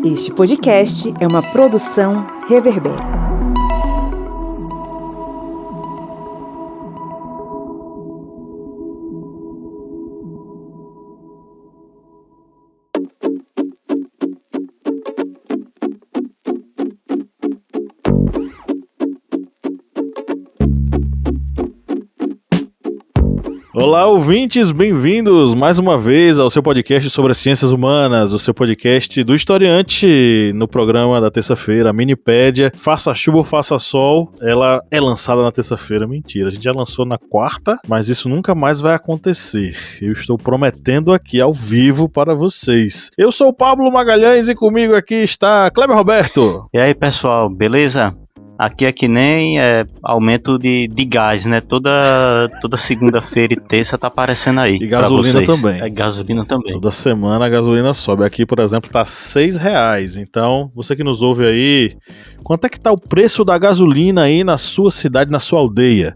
Este podcast é uma produção Reverber. Olá, ouvintes, bem-vindos mais uma vez ao seu podcast sobre as ciências humanas, o seu podcast do historiante no programa da terça-feira, a Minipédia. Faça chuva ou faça sol, ela é lançada na terça-feira. Mentira, a gente já lançou na quarta, mas isso nunca mais vai acontecer. Eu estou prometendo aqui ao vivo para vocês. Eu sou o Pablo Magalhães e comigo aqui está Kleber Roberto. E aí, pessoal, beleza? Aqui é que nem aumento de gás, né? Toda segunda-feira e terça tá aparecendo aí. E gasolina também. Gasolina também. Toda semana a gasolina sobe. Aqui, por exemplo, tá R$6. Então, você que nos ouve aí, quanto é que tá o preço da gasolina aí na sua cidade, na sua aldeia?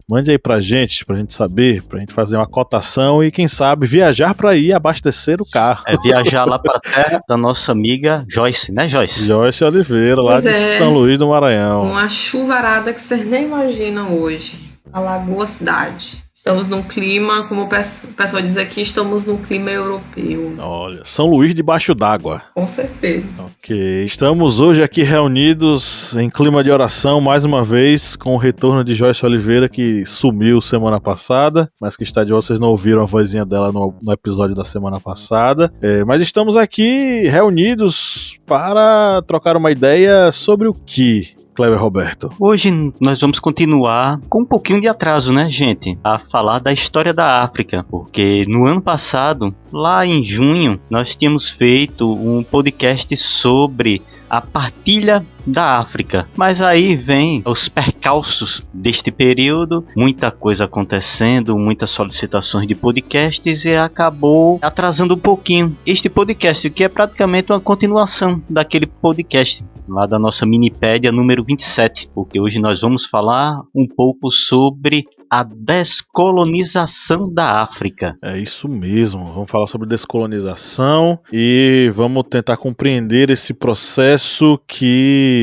Mande aí pra gente saber, pra gente fazer uma cotação e, quem sabe, viajar pra ir abastecer o carro. Viajar lá pra terra da nossa amiga Joyce, né, Joyce? Joyce Oliveira, lá de São Luís do Maranhão. Uma chuvarada que vocês nem imaginam hoje. Alagoas cidade. Estamos num clima, como o pessoal diz aqui, estamos num clima europeu. Olha, São Luís debaixo d'água. Com certeza. Ok, estamos hoje aqui reunidos em clima de oração, mais uma vez, com o retorno de Joyce Oliveira, que sumiu semana passada, mas que está de volta, vocês não ouviram a vozinha dela no episódio da semana passada. Mas estamos aqui reunidos para trocar uma ideia sobre o que? Kleber Roberto. Hoje nós vamos continuar com um pouquinho de atraso, né, gente? A falar da história da África. Porque no ano passado, lá em junho, nós tínhamos feito um podcast sobre a partilha da África. Mas aí vem os percalços deste período, muita coisa acontecendo, muitas solicitações de podcasts e acabou atrasando um pouquinho este podcast, que é praticamente uma continuação daquele podcast lá da nossa Minipédia número 27, porque hoje nós vamos falar um pouco sobre a descolonização da África. É isso mesmo, vamos falar sobre descolonização e vamos tentar compreender esse processo que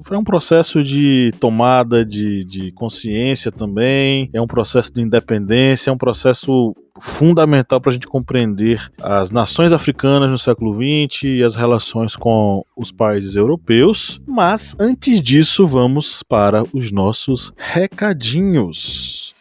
foi um processo de tomada de consciência também, é um processo de independência, é um processo fundamental para a gente compreender as nações africanas no século XX e as relações com os países europeus. Mas antes disso, vamos para os nossos recadinhos.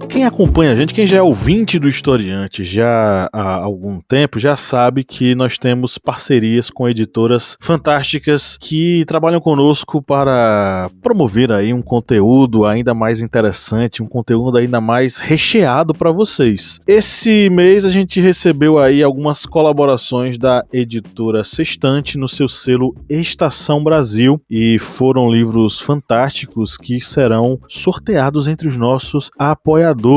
Quem acompanha a gente, quem já é ouvinte do Historiante já há algum tempo, já sabe que nós temos parcerias com editoras fantásticas que trabalham conosco para promover aí um conteúdo ainda mais interessante, um conteúdo ainda mais recheado para vocês. Esse mês a gente recebeu aí algumas colaborações da editora Sextante no seu selo Estação Brasil e foram livros fantásticos que serão sorteados entre os nossos apoiadores.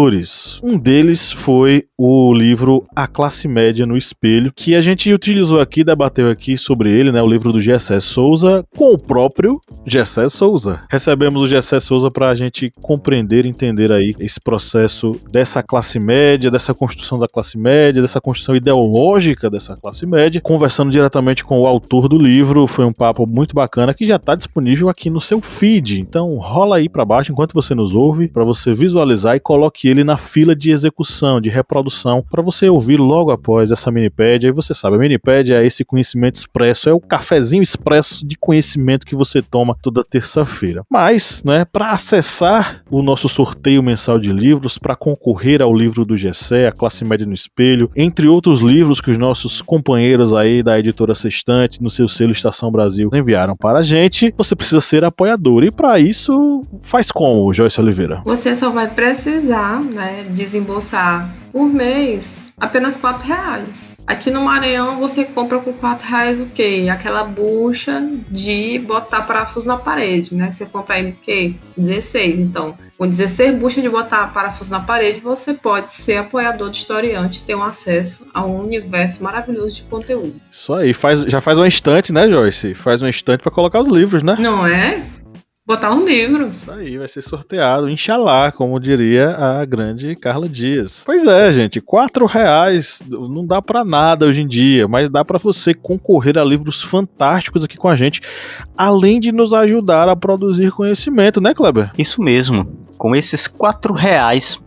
Um deles foi o livro A Classe Média no Espelho, que a gente utilizou aqui, debateu aqui sobre ele, né, o livro do Gessé Souza, com o próprio Gessé Souza. Recebemos o Gessé Souza para a gente compreender e entender aí esse processo dessa classe média, dessa construção da classe média, dessa construção ideológica dessa classe média, conversando diretamente com o autor do livro. Foi um papo muito bacana que já está disponível aqui no seu feed, então rola aí para baixo enquanto você nos ouve, para você visualizar e coloque ele na fila de execução, de reprodução, para você ouvir logo após essa minipédia. E você sabe, a minipédia é esse conhecimento expresso, é o cafezinho expresso de conhecimento que você toma toda terça-feira. Mas, né, para acessar o nosso sorteio mensal de livros, para concorrer ao livro do Gessé, A Classe Média no Espelho, entre outros livros que os nossos companheiros aí da editora Sextante, no seu selo Estação Brasil, enviaram para a gente, você precisa ser apoiador. E para isso, faz como, Joyce Oliveira? Você só vai precisar, né, desembolsar por mês apenas R$4. Aqui no Maranhão você compra com R$4 o quê? Aquela bucha de botar parafuso na parede, né? Você compra aí o quê? 16. Então, com 16 buchas de botar parafuso na parede, você pode ser apoiador do Historiante e ter um acesso a um universo maravilhoso de conteúdo. Isso aí, já faz uma estante, né, Joyce? Faz uma estante para colocar os livros, né? Não é? botar um livro. Isso aí, vai ser sorteado, Inxalá, como diria a grande Carla Dias. Pois é, gente, R$4 não dá pra nada hoje em dia, mas dá pra você concorrer a livros fantásticos aqui com a gente, além de nos ajudar a produzir conhecimento, né, Kleber? Isso mesmo. Com esses R$4,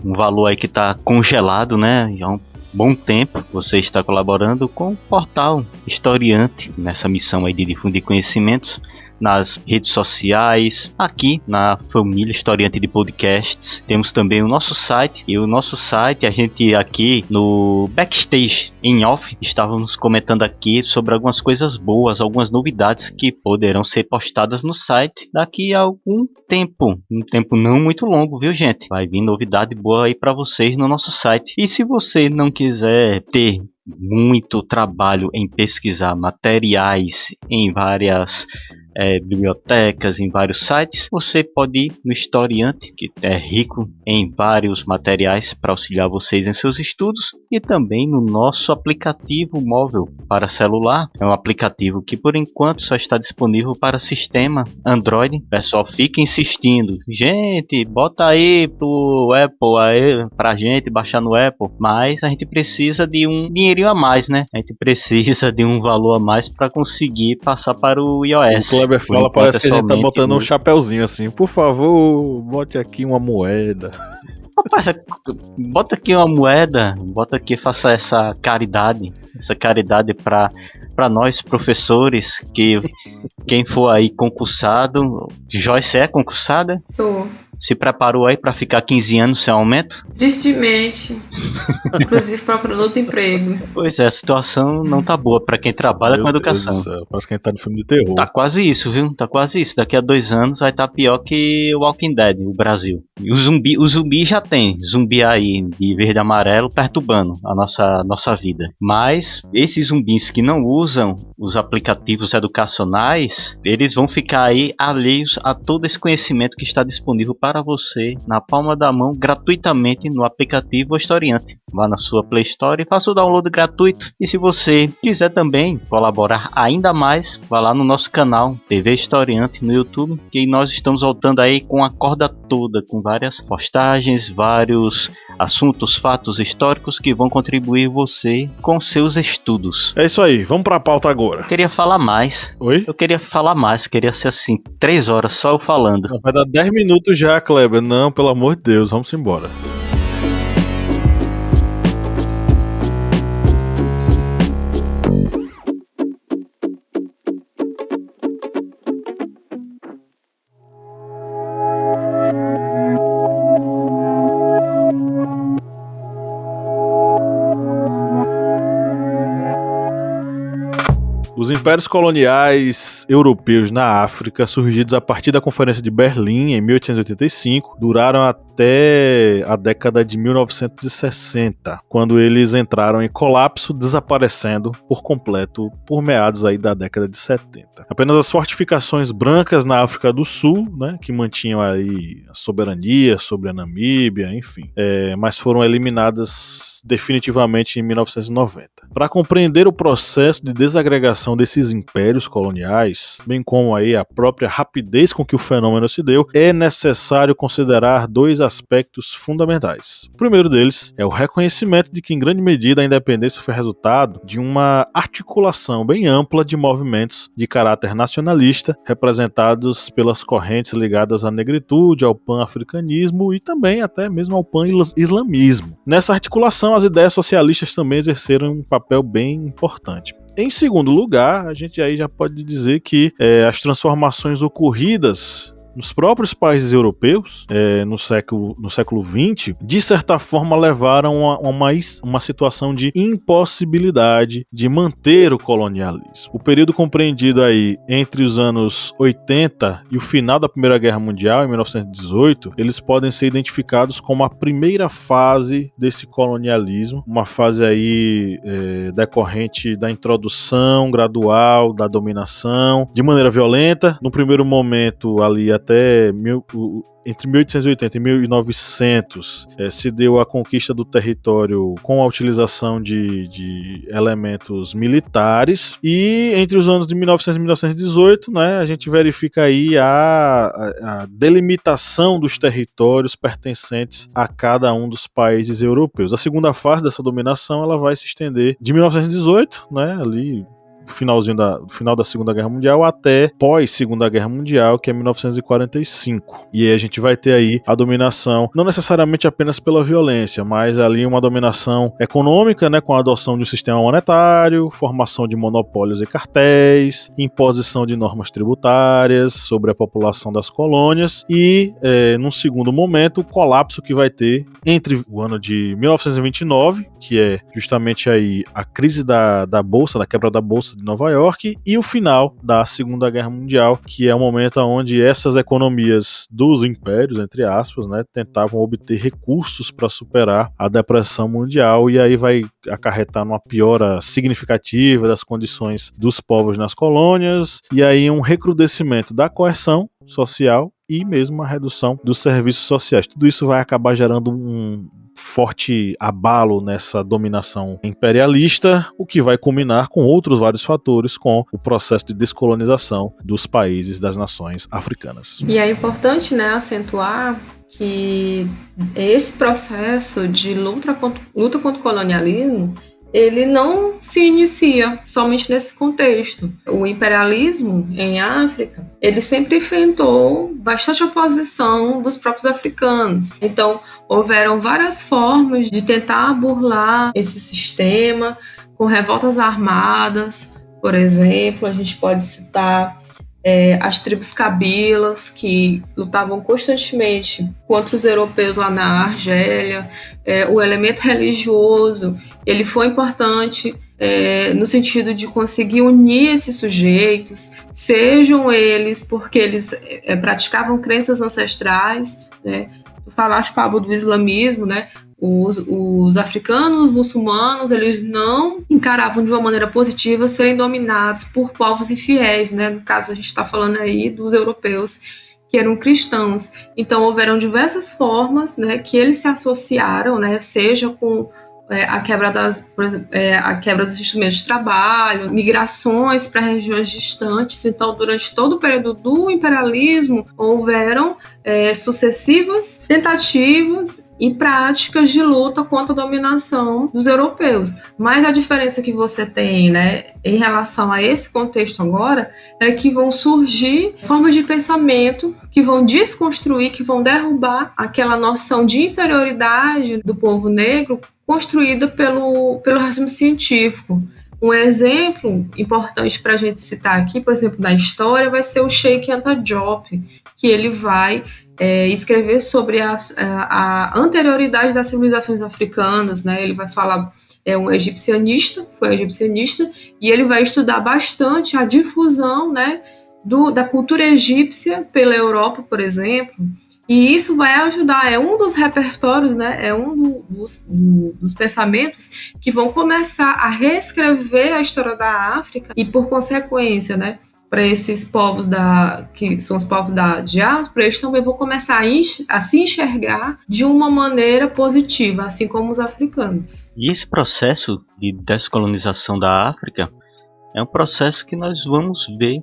um valor aí que tá congelado, né? Já há um bom tempo, você está colaborando com o portal Historiante nessa missão aí de difundir conhecimentos nas redes sociais, aqui na família Historiante de Podcasts. Temos também o nosso site, e o nosso site, a gente aqui no Backstage em Off, estávamos comentando aqui sobre algumas coisas boas, algumas novidades que poderão ser postadas no site daqui a algum tempo, um tempo não muito longo, viu, gente? Vai vir novidade boa aí para vocês no nosso site. E se você não quiser ter muito trabalho em pesquisar materiais em várias bibliotecas, em vários sites, você pode ir no Historiante, que é rico em vários materiais para auxiliar vocês em seus estudos, e também no nosso aplicativo móvel para celular. É um aplicativo que por enquanto só está disponível para sistema Android. O pessoal fica insistindo, gente, bota aí pro Apple aí, pra gente baixar no Apple, mas a gente precisa de um dinheirinho a mais, né? A gente precisa de um valor a mais para conseguir passar para o iOS. O Kleber fala, parece que a gente tá botando um chapéuzinho assim. Por favor, bote aqui uma moeda. Rapaz, bota aqui uma moeda, bota aqui, faça essa caridade para nós professores, que quem for aí concursado, Joyce é concursada? Sou. Se preparou aí para ficar 15 anos sem aumento? Tristemente. Inclusive procurando outro emprego. Pois é, a situação não tá boa para quem trabalha Meu com educação. Deus do céu, parece que a gente tá no filme de terror. Tá quase isso, viu? Tá quase isso. Daqui a 2 anos vai estar pior que o Walking Dead, o Brasil. E o zumbi já tem. Zumbi aí de verde e amarelo perturbando a nossa vida. Mas esses zumbis que não usam os aplicativos educacionais, eles vão ficar aí alheios a todo esse conhecimento que está disponível para você na palma da mão, gratuitamente no aplicativo Historiante. Vá na sua Play Store e faça o download gratuito. E se você quiser também colaborar ainda mais, vá lá no nosso canal TV Historiante no YouTube, que nós estamos voltando aí com a corda toda, com várias postagens, vários assuntos, fatos históricos que vão contribuir você com seus estudos. É isso aí, vamos pra pauta agora. Eu queria falar mais. Oi? Eu queria falar mais, queria ser assim, 3 horas só eu falando. Vai dar 10 minutos já, Kleber. Não, pelo amor de Deus, vamos embora. Os impérios coloniais europeus na África, surgidos a partir da Conferência de Berlim, em 1885, duraram até a década de 1960, quando eles entraram em colapso, desaparecendo por completo por meados aí da década de 70. Apenas as fortificações brancas na África do Sul, né, que mantinham aí a soberania sobre a Namíbia, enfim, mas foram eliminadas definitivamente em 1990. Para compreender o processo de desagregação desses impérios coloniais, bem como aí a própria rapidez com que o fenômeno se deu, é necessário considerar 2 aspectos fundamentais. O primeiro deles é o reconhecimento de que, em grande medida, a independência foi resultado de uma articulação bem ampla de movimentos de caráter nacionalista, representados pelas correntes ligadas à negritude, ao pan-africanismo e também até mesmo ao pan-islamismo. Nessa articulação, as ideias socialistas também exerceram um papel bem importante. Em segundo lugar, a gente aí já pode dizer que as transformações ocorridas nos próprios países europeus, no século XX, de certa forma levaram a uma situação de impossibilidade de manter o colonialismo. O período compreendido aí entre os anos 80 e o final da Primeira Guerra Mundial, em 1918, eles podem ser identificados como a primeira fase desse colonialismo, uma fase aí decorrente da introdução gradual da dominação, de maneira violenta, no primeiro momento ali até entre 1880 e 1900 se deu a conquista do território com a utilização de elementos militares, e entre os anos de 1900 e 1918, né, a gente verifica aí a delimitação dos territórios pertencentes a cada um dos países europeus. A segunda fase dessa dominação ela vai se estender de 1918, né, ali final da Segunda Guerra Mundial até pós-Segunda Guerra Mundial, que é 1945. E aí a gente vai ter aí a dominação, não necessariamente apenas pela violência, mas ali uma dominação econômica, né, com a adoção de um sistema monetário, formação de monopólios e cartéis, imposição de normas tributárias sobre a população das colônias e, num segundo momento, o colapso que vai ter entre o ano de 1929, que é justamente aí a crise da Bolsa, da quebra da Bolsa de Nova York, e o final da Segunda Guerra Mundial, que é o momento onde essas economias dos impérios, entre aspas, né, tentavam obter recursos para superar a depressão mundial, e aí vai acarretar numa piora significativa das condições dos povos nas colônias, e aí um recrudescimento da coerção social e mesmo a redução dos serviços sociais. Tudo isso vai acabar gerando um forte abalo nessa dominação imperialista, o que vai culminar com outros vários fatores, com o processo de descolonização dos países das nações africanas. E é importante, né, acentuar que esse processo de luta contra o colonialismo, ele não se inicia somente nesse contexto. O imperialismo em África, ele sempre enfrentou bastante oposição dos próprios africanos. Então, houveram várias formas de tentar burlar esse sistema, com revoltas armadas, por exemplo. A gente pode citar as tribos cabilas, que lutavam constantemente contra os europeus lá na Argélia. O elemento religioso, ele foi importante no sentido de conseguir unir esses sujeitos, sejam eles porque eles praticavam crenças ancestrais, né? Tu falaste, Pablo, do islamismo, né? Os africanos muçulmanos, eles não encaravam de uma maneira positiva serem dominados por povos infiéis, né? No caso, a gente está falando aí dos europeus que eram cristãos. Então, houveram diversas formas, né, que eles se associaram, né, seja com a quebra a quebra dos instrumentos de trabalho, migrações para regiões distantes. Então, durante todo o período do imperialismo, houveram sucessivas tentativas e práticas de luta contra a dominação dos europeus. Mas a diferença que você tem, né, em relação a esse contexto agora, é que vão surgir formas de pensamento que vão desconstruir, que vão derrubar aquela noção de inferioridade do povo negro construída pelo racismo científico. Um exemplo importante para a gente citar aqui, por exemplo, da história, vai ser o Cheikh Anta Diop, que ele vai escrever sobre a anterioridade das civilizações africanas, né? Ele vai falar, foi egipcianista, e ele vai estudar bastante a difusão, né, da cultura egípcia pela Europa, por exemplo. E isso vai ajudar, é um dos repertórios, né, é um dos pensamentos que vão começar a reescrever a história da África e, por consequência, né, para esses povos que são os povos da diáspora, eles também vão começar a se enxergar de uma maneira positiva, assim como os africanos. E esse processo de descolonização da África é um processo que nós vamos ver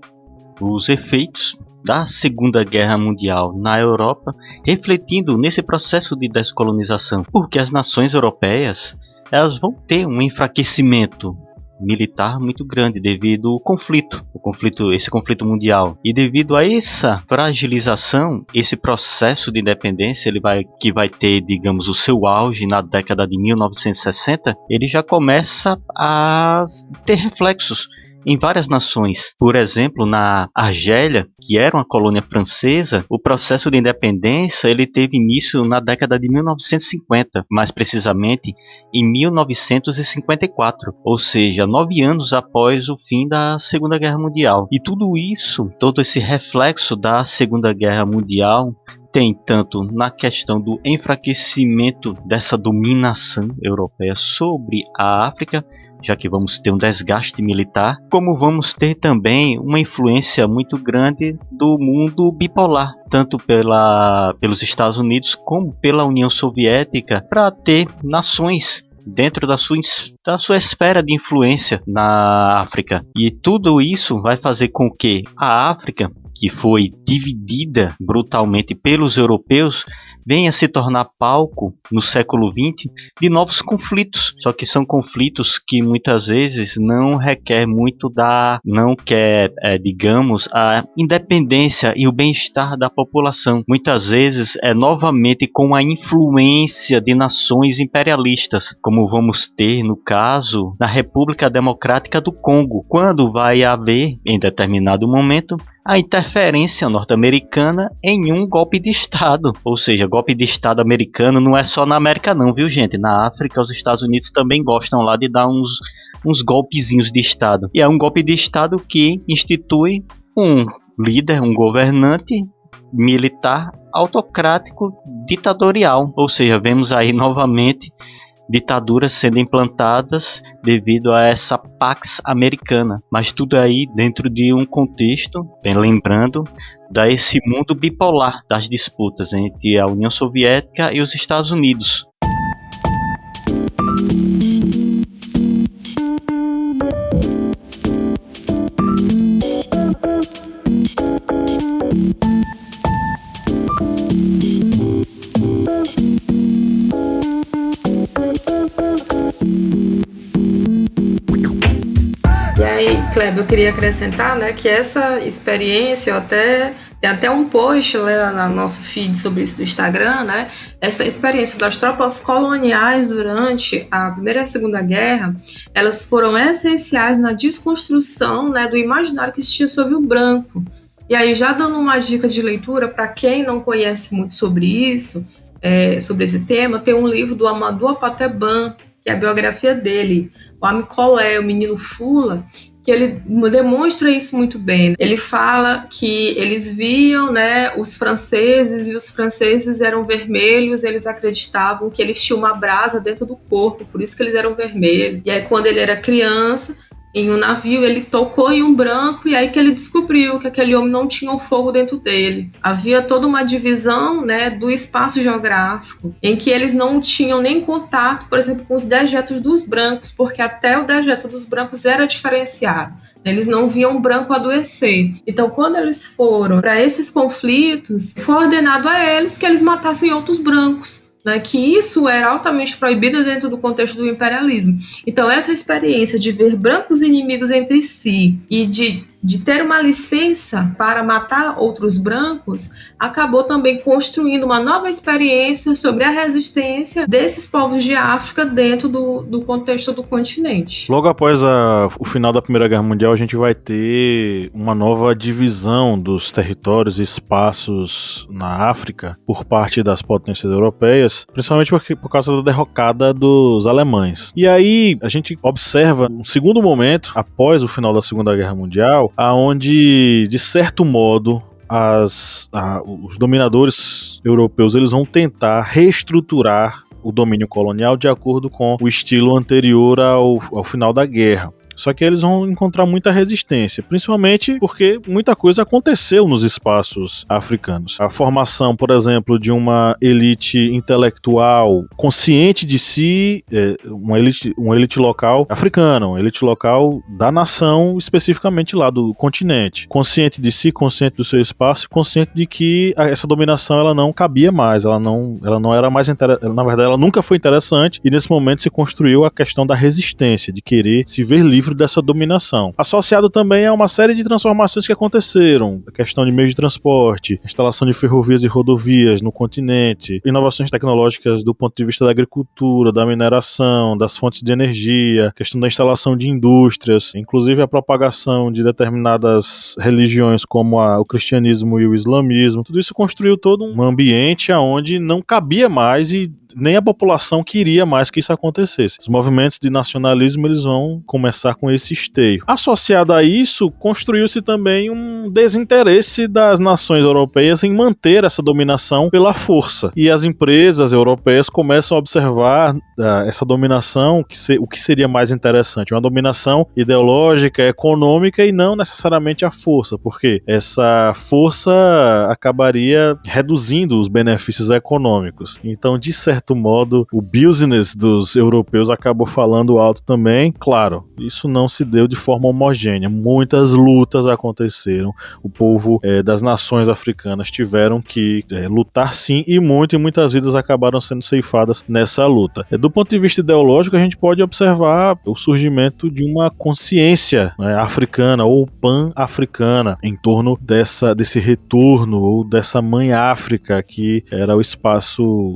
os efeitos da Segunda Guerra Mundial na Europa, refletindo nesse processo de descolonização, porque as nações europeias elas vão ter um enfraquecimento militar muito grande devido ao esse conflito mundial, e devido a essa fragilização, esse processo de independência que vai ter, digamos, o seu auge na década de 1960, ele já começa a ter reflexos em várias nações. Por exemplo, na Argélia, que era uma colônia francesa, o processo de independência ele teve início na década de 1950, mais precisamente em 1954, ou seja, 9 anos após o fim da Segunda Guerra Mundial. E tudo isso, todo esse reflexo da Segunda Guerra Mundial, tem tanto na questão do enfraquecimento dessa dominação europeia sobre a África, já que vamos ter um desgaste militar, como vamos ter também uma influência muito grande do mundo bipolar, tanto pelos Estados Unidos como pela União Soviética, para ter nações dentro da sua esfera de influência na África. E tudo isso vai fazer com que a África, que foi dividida brutalmente pelos europeus, venha se tornar palco no século XX de novos conflitos. Só que são conflitos que muitas vezes não quer, digamos, a independência e o bem-estar da população. Muitas vezes é novamente com a influência de nações imperialistas, como vamos ter no caso na República Democrática do Congo, quando vai haver, em determinado momento, a interferência norte-americana em um golpe de Estado. Ou seja, golpe de Estado americano não é só na América não, viu gente? Na África, os Estados Unidos também gostam lá de dar uns golpezinhos de Estado. E é um golpe de Estado que institui um líder, um governante militar, autocrático, ditatorial. Ou seja, vemos aí novamente ditaduras sendo implantadas devido a essa Pax Americana, mas tudo aí dentro de um contexto, bem lembrando, desse mundo bipolar das disputas entre a União Soviética e os Estados Unidos. E aí, Kleber, eu queria acrescentar, né, que essa experiência, tem até um post lá no nosso feed sobre isso do Instagram, né, essa experiência das tropas coloniais durante a Primeira e a Segunda Guerra, elas foram essenciais na desconstrução, né, do imaginário que existia sobre o branco. E aí, já dando uma dica de leitura para quem não conhece muito sobre isso, sobre esse tema, tem um livro do Amadou Apateban, que é a biografia dele, o Amicolé, o menino Fula, que ele demonstra isso muito bem. Ele fala que eles viam, né, os franceses, e os franceses eram vermelhos, eles acreditavam que eles tinham uma brasa dentro do corpo, por isso que eles eram vermelhos. E aí, quando ele era criança, em um navio, ele tocou em um branco e aí que ele descobriu que aquele homem não tinha um fogo dentro dele. Havia toda uma divisão, né, do espaço geográfico, em que eles não tinham nem contato, por exemplo, com os dejetos dos brancos, porque até o dejeto dos brancos era diferenciado. Eles não viam o branco adoecer. Então, quando eles foram para esses conflitos, foi ordenado a eles que eles matassem outros brancos, né, que isso era altamente proibido dentro do contexto do imperialismo. Então, essa experiência de ver brancos inimigos entre si e de ter uma licença para matar outros brancos, acabou também construindo uma nova experiência sobre a resistência desses povos de África dentro do contexto do continente. Logo após o final da Primeira Guerra Mundial, a gente vai ter uma nova divisão dos territórios e espaços na África por parte das potências europeias, principalmente por causa da derrocada dos alemães. E aí a gente observa um segundo momento, após o final da Segunda Guerra Mundial, aonde, de certo modo, os dominadores europeus eles vão tentar reestruturar o domínio colonial de acordo com o estilo anterior ao final da guerra. Só que eles vão encontrar muita resistência, principalmente porque muita coisa aconteceu nos espaços africanos. A formação, por exemplo, de uma elite intelectual consciente de si, uma elite local africana, uma elite local da nação, especificamente lá do continente. Consciente de si, consciente do seu espaço, consciente de que essa dominação ela não cabia mais, ela não era mais interessante, na verdade ela nunca foi interessante, e nesse momento se construiu a questão da resistência, de querer se ver livre dessa dominação. Associado também a uma série de transformações que aconteceram, a questão de meios de transporte, instalação de ferrovias e rodovias no continente, inovações tecnológicas do ponto de vista da agricultura, da mineração, das fontes de energia, questão da instalação de indústrias, inclusive a propagação de determinadas religiões como o cristianismo e o islamismo. Tudo isso construiu todo um ambiente onde não cabia mais e nem a população queria mais que isso acontecesse. Os movimentos de nacionalismo, eles vão começar com esse esteio. Associado a isso, construiu-se também um desinteresse das nações europeias em manter essa dominação pela força. E as empresas europeias começam a observar essa dominação, o que seria mais interessante, uma dominação ideológica, econômica e não necessariamente a força, porque essa força acabaria reduzindo os benefícios econômicos. Então, de certo modo, o business dos europeus acabou falando alto também. Claro, isso não se deu de forma homogênea. Muitas lutas aconteceram. O povo das nações africanas tiveram que lutar sim, e muitas vidas acabaram sendo ceifadas nessa luta. Do ponto de vista ideológico, a gente pode observar o surgimento de uma consciência, né, africana ou pan-africana em torno desse retorno ou dessa mãe África, que era o espaço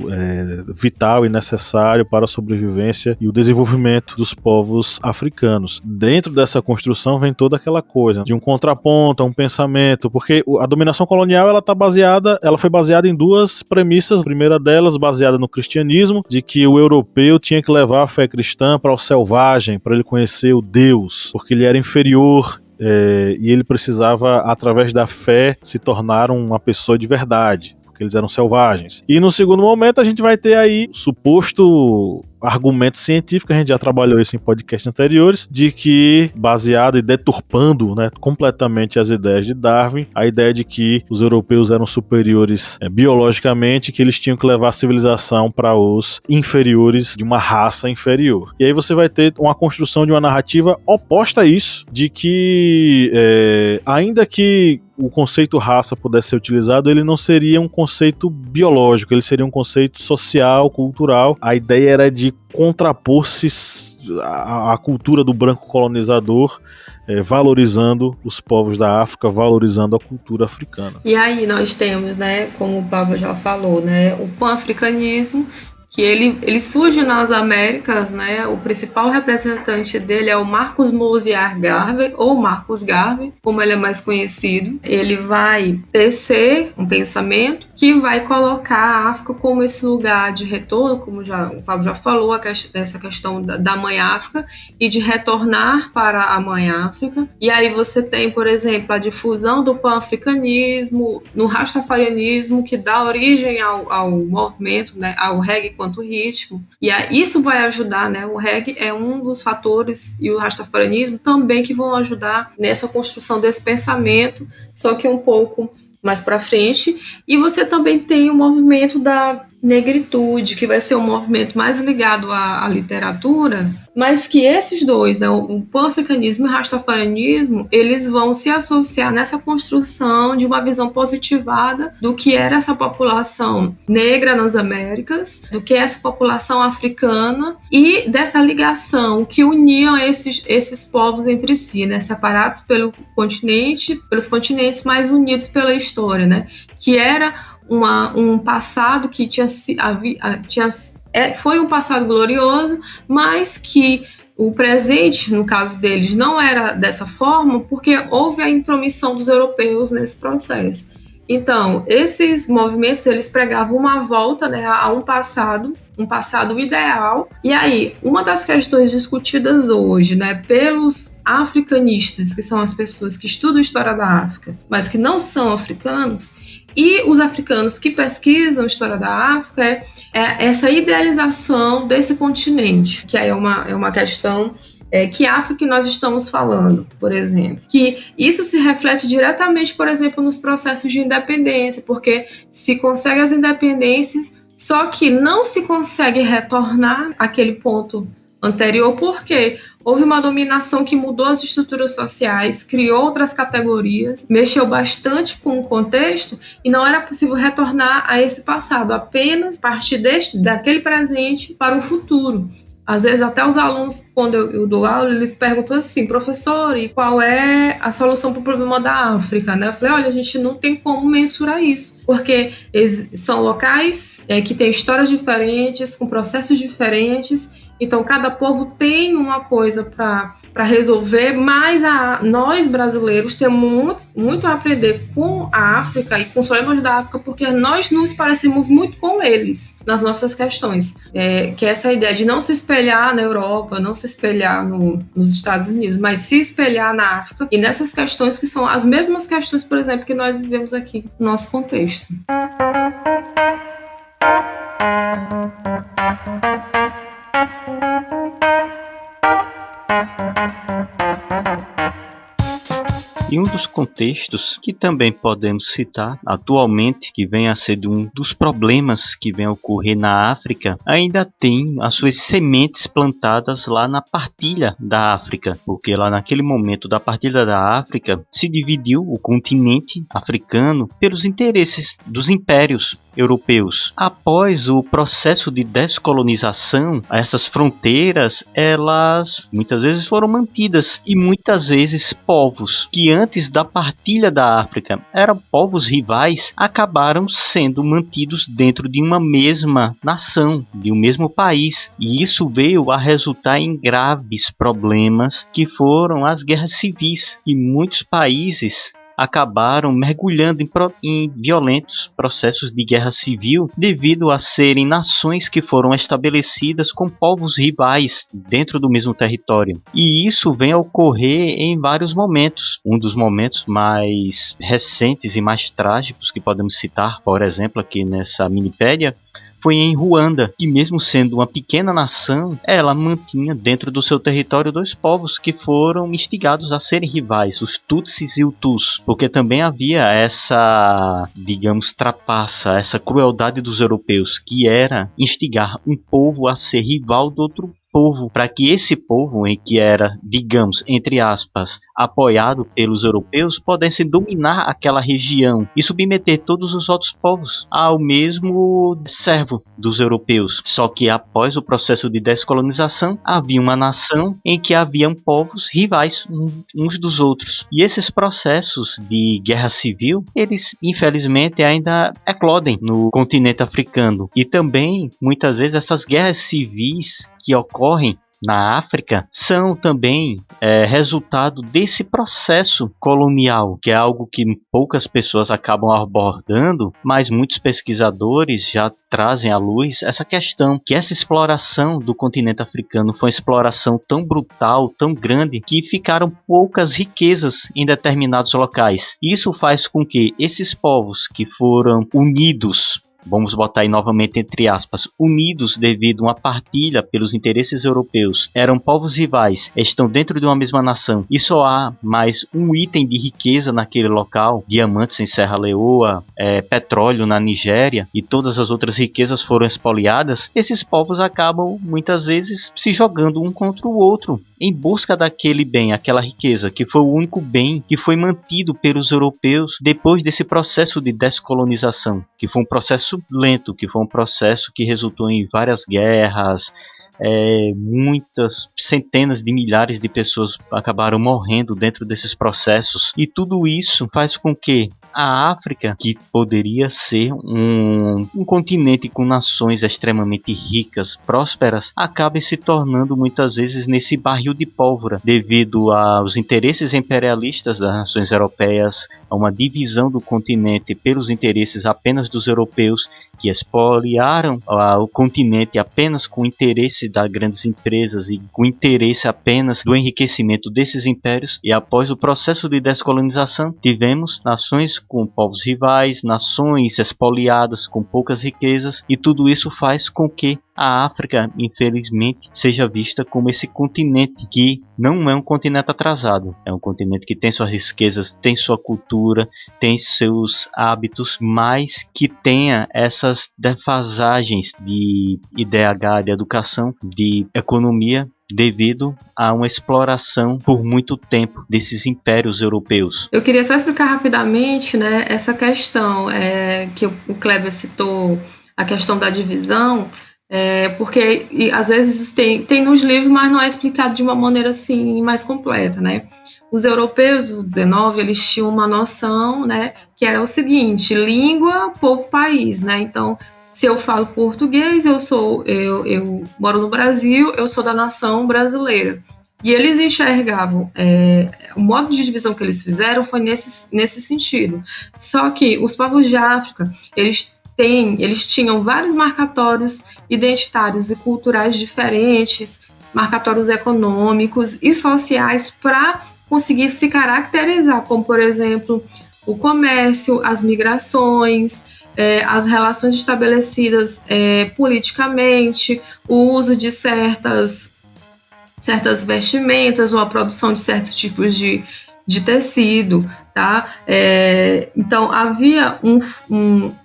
vital e necessário para a sobrevivência e o desenvolvimento dos povos africanos. Dentro dessa construção vem toda aquela coisa de um contraponto, um pensamento, porque a dominação colonial ela foi baseada em duas premissas. A primeira delas, baseada no cristianismo, de que o europeu tinha que levar a fé cristã para o selvagem, para ele conhecer o Deus, porque ele era inferior. E ele precisava, através da fé, se tornar uma pessoa de verdade, porque eles eram selvagens. E no segundo momento a gente vai ter aí o suposto argumento científico, a gente já trabalhou isso em podcasts anteriores, de que, baseado e deturpando, né, completamente as ideias de Darwin, a ideia de que os europeus eram superiores biologicamente, que eles tinham que levar a civilização para os inferiores, de uma raça inferior. E aí você vai ter uma construção de uma narrativa oposta a isso, de que ainda que o conceito raça pudesse ser utilizado, ele não seria um conceito biológico, ele seria um conceito social, cultural. A ideia era de contrapor-se à cultura do branco colonizador, valorizando os povos da África, valorizando a cultura africana. E aí nós temos, né, como o Pablo já falou, né, o pan-africanismo, que ele surge nas Américas, né? O principal representante dele é o Marcus Mosier Garvey, ou Marcus Garvey, como ele é mais conhecido. Ele vai tecer um pensamento que vai colocar a África como esse lugar de retorno, como o Pablo já falou, essa questão da Mãe África, e de retornar para a Mãe África. E aí você tem, por exemplo, a difusão do pan-africanismo, no rastafarianismo, que dá origem ao movimento, né, ao reggae quanto ritmo. E isso vai ajudar, né? O reggae é um dos fatores, e o rastafarianismo também, que vão ajudar nessa construção desse pensamento, só que um pouco mais para frente. E você também tem o movimento da negritude, que vai ser um movimento mais ligado à literatura, mas que esses dois, né, o pan-africanismo e o rastafarianismo, eles vão se associar nessa construção de uma visão positivada do que era essa população negra nas Américas, do que é essa população africana, e dessa ligação que uniam esses povos entre si, né, separados pelos continentes, mas unidos pela história, né, que era um passado que foi um passado glorioso, mas que o presente, no caso deles, não era dessa forma, porque houve a intromissão dos europeus nesse processo. Então, esses movimentos, eles pregavam uma volta, né, a um passado ideal. E aí, uma das questões discutidas hoje, né, pelos africanistas, que são as pessoas que estudam a história da África, mas que não são africanos, e os africanos que pesquisam a história da África, é essa idealização desse continente, que aí é uma questão que África que nós estamos falando, por exemplo. Que isso se reflete diretamente, por exemplo, nos processos de independência, porque se consegue as independências, só que não se consegue retornar àquele ponto anterior, porque houve uma dominação que mudou as estruturas sociais, criou outras categorias, mexeu bastante com o contexto, e não era possível retornar a esse passado, apenas partir daquele presente para o futuro. Às vezes até os alunos, quando eu dou aula, eles perguntam assim: professor, e qual é a solução para o problema da África? Né? Eu falei: olha, a gente não tem como mensurar isso, porque são locais que têm histórias diferentes, com processos diferentes, Então, cada povo tem uma coisa para resolver, mas nós brasileiros temos muito a aprender com a África e com os problemas da África, porque nós nos parecemos muito com eles nas nossas questões. Que é essa ideia de não se espelhar na Europa, não se espelhar nos Estados Unidos, mas se espelhar na África e nessas questões que são as mesmas questões, por exemplo, que nós vivemos aqui no nosso contexto. E um dos contextos que também podemos citar atualmente, que vem a ser um dos problemas que vem a ocorrer na África, ainda tem as suas sementes plantadas lá na partilha da África, porque lá naquele momento da partilha da África se dividiu o continente africano pelos interesses dos impérios europeus. Após o processo de descolonização, essas fronteiras, elas muitas vezes foram mantidas e muitas vezes povos que antes da partilha da África eram povos rivais, acabaram sendo mantidos dentro de uma mesma nação, de um mesmo país. E isso veio a resultar em graves problemas que foram as guerras civis, e muitos países acabaram mergulhando em violentos processos de guerra civil devido a serem nações que foram estabelecidas com povos rivais dentro do mesmo território. E isso vem a ocorrer em vários momentos. Um dos momentos mais recentes e mais trágicos que podemos citar, por exemplo, aqui nessa minipédia, foi em Ruanda, que mesmo sendo uma pequena nação, ela mantinha dentro do seu território dois povos que foram instigados a serem rivais, os Tutsis e os Tus, porque também havia essa, digamos, trapaça, essa crueldade dos europeus, que era instigar um povo a ser rival do outro povo, para que esse povo, em que era, digamos, entre aspas, apoiado pelos europeus, pudesse dominar aquela região e submeter todos os outros povos ao mesmo servo dos europeus. Só que após o processo de descolonização, havia uma nação em que haviam povos rivais uns dos outros. E esses processos de guerra civil, eles infelizmente ainda eclodem no continente africano. E também, muitas vezes, essas guerras civis que ocorrem na África são também resultado desse processo colonial, que é algo que poucas pessoas acabam abordando, mas muitos pesquisadores já trazem à luz essa questão, que essa exploração do continente africano foi uma exploração tão brutal, tão grande, que ficaram poucas riquezas em determinados locais. Isso faz com que esses povos que foram unidos, vamos botar aí novamente entre aspas, unidos devido a uma partilha pelos interesses europeus, eram povos rivais, estão dentro de uma mesma nação e só há mais um item de riqueza naquele local, diamantes em Serra Leoa, petróleo na Nigéria, e todas as outras riquezas foram expoliadas, esses povos acabam muitas vezes se jogando um contra o outro em busca daquele bem, aquela riqueza, que foi o único bem que foi mantido pelos europeus depois desse processo de descolonização, que foi um processo lento, que foi um processo que resultou em várias guerras, muitas centenas de milhares de pessoas acabaram morrendo dentro desses processos, e tudo isso faz com que a África, que poderia ser um continente com nações extremamente ricas, prósperas, acabe se tornando muitas vezes nesse barril de pólvora, devido aos interesses imperialistas das nações europeias, a uma divisão do continente pelos interesses apenas dos europeus, que expoliaram o continente apenas com o interesse das grandes empresas e com o interesse apenas do enriquecimento desses impérios. E após o processo de descolonização, tivemos nações com povos rivais, nações expoliadas com poucas riquezas, e tudo isso faz com que a África, infelizmente, seja vista como esse continente que não é um continente atrasado, é um continente que tem suas riquezas, tem sua cultura, tem seus hábitos, mas que tenha essas defasagens de IDH, de educação, de economia, devido a uma exploração por muito tempo desses impérios europeus. Eu queria só explicar rapidamente, né, essa questão que o Kleber citou, a questão da divisão, porque às vezes tem nos livros, mas não é explicado de uma maneira assim mais completa, né? Os europeus do 19, eles tinham uma noção, né, que era o seguinte: língua, povo, país, né? Então Se eu falo português, eu moro no Brasil, eu sou da nação brasileira. E eles enxergavam, o modo de divisão que eles fizeram foi nesse sentido. Só que os povos de África, eles tinham vários marcatórios identitários e culturais diferentes, marcatórios econômicos e sociais para conseguir se caracterizar, como, por exemplo, o comércio, as migrações, as relações estabelecidas politicamente, o uso de certas vestimentas ou a produção de certos tipos de tecido, tá? Então, havia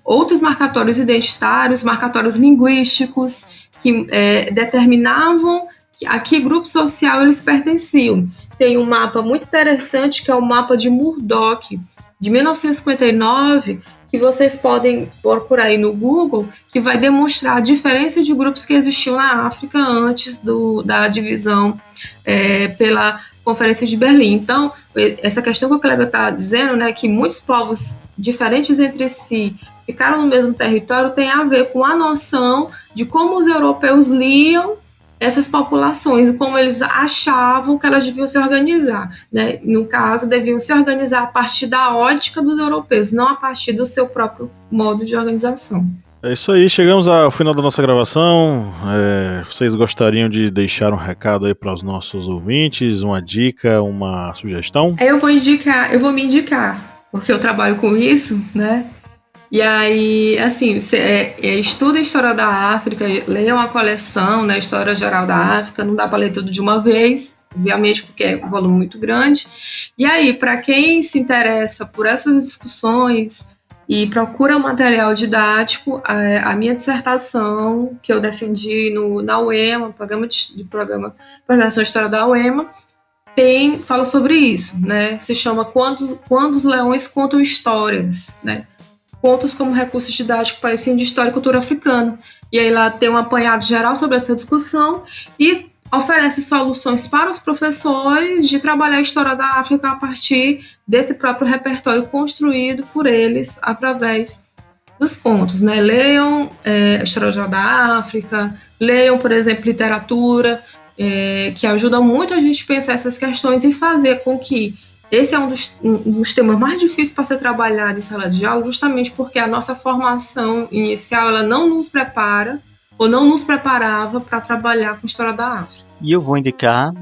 outros marcatórios identitários, marcatórios linguísticos que determinavam a que grupo social eles pertenciam. Tem um mapa muito interessante que é o mapa de Murdoch, de 1959, que vocês podem procurar aí no Google, que vai demonstrar a diferença de grupos que existiam na África antes da divisão pela Conferência de Berlim. Então, essa questão que o Kleber está dizendo, né, que muitos povos diferentes entre si ficaram no mesmo território, tem a ver com a noção de como os europeus liam essas populações, como eles achavam que elas deviam se organizar, né? No caso, deviam se organizar a partir da ótica dos europeus, não a partir do seu próprio modo de organização. É isso aí, chegamos ao final da nossa gravação. Vocês gostariam de deixar um recado aí para os nossos ouvintes, uma dica, uma sugestão? Eu vou me indicar, porque eu trabalho com isso, né? E aí, assim, estuda a história da África, leia uma coleção, né, História Geral da África, não dá para ler tudo de uma vez, obviamente, porque é um volume muito grande. E aí, para quem se interessa por essas discussões e procura um material didático, a minha dissertação, que eu defendi na UEMA, programa de Programação de História da UEMA, fala sobre isso, né? Se chama Quando os Leões Contam Histórias, né? Contos como recurso didático para o ensino de história e cultura africana. E aí lá tem um apanhado geral sobre essa discussão e oferece soluções para os professores de trabalhar a história da África a partir desse próprio repertório construído por eles através dos contos, né? Leiam a História Geral da África, leiam, por exemplo, literatura, que ajuda muito a gente a pensar essas questões e fazer com que esse é um dos temas mais difíceis para ser trabalhado em sala de aula, justamente porque a nossa formação inicial ela não nos prepara ou não nos preparava para trabalhar com a história da África. E eu vou indicar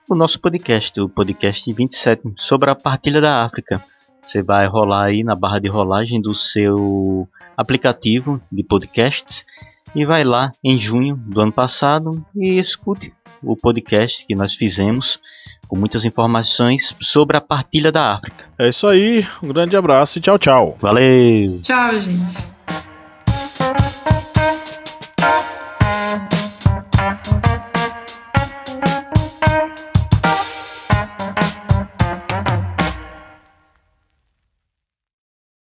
o nosso podcast, o podcast 27, sobre a partilha da África. Você vai rolar aí na barra de rolagem do seu aplicativo de podcasts e vai lá em junho do ano passado e escute o podcast que nós fizemos com muitas informações sobre a partilha da África. É isso aí, um grande abraço e tchau, tchau. Valeu! Tchau, gente!